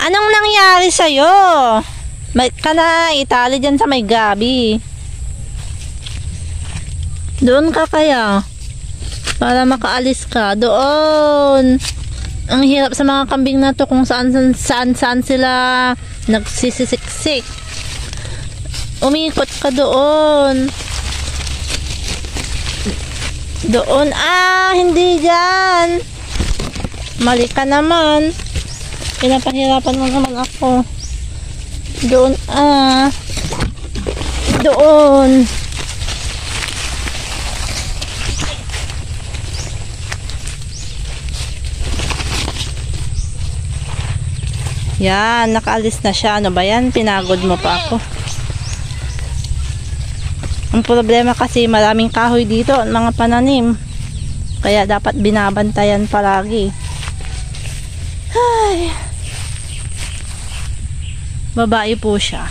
Anong nangyari sa'yo? May ka na itali dyan sa may gabi. Doon ka kaya. Para makaalis ka. Doon. Ang hirap sa mga kambing na to kung saan sila nagsisisiksik. Umikot ka doon. Doon. Hindi dyan. Mali ka naman. Pinapahirapan mo naman ako. Doon. Doon. Yan, nakaalis na siya. Ano ba yan? Pinagod mo pa ako. Ang problema kasi maraming kahoy dito at mga pananim. Kaya dapat binabantayan palagi. Ay. Babae po siya.